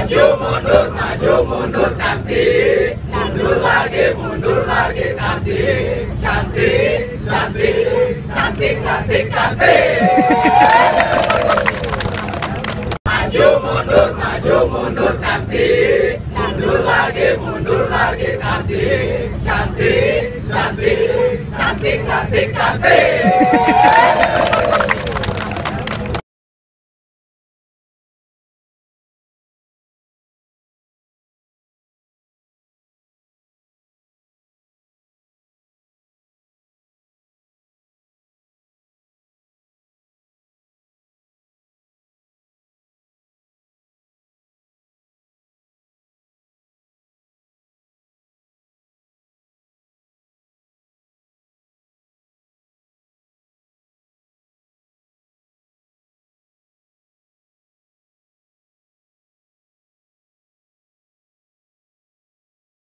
maju mundur cantik, mundur lagi cantik, cantik, cantik, cantik, cantik, cantik. Maju mundur cantik, mundur lagi cantik, cantik, cantik, cantik, cantik, cantik.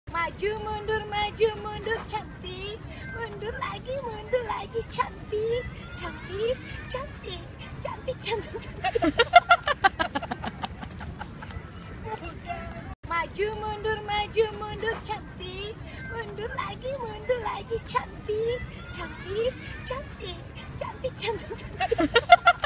Maju mundur cantik, mundur lagi cantik, cantik, cantik, cantik, cantik, cantik. Maju mundur cantik, mundur lagi cantik, cantik, cantik, cantik, cantik, cantik.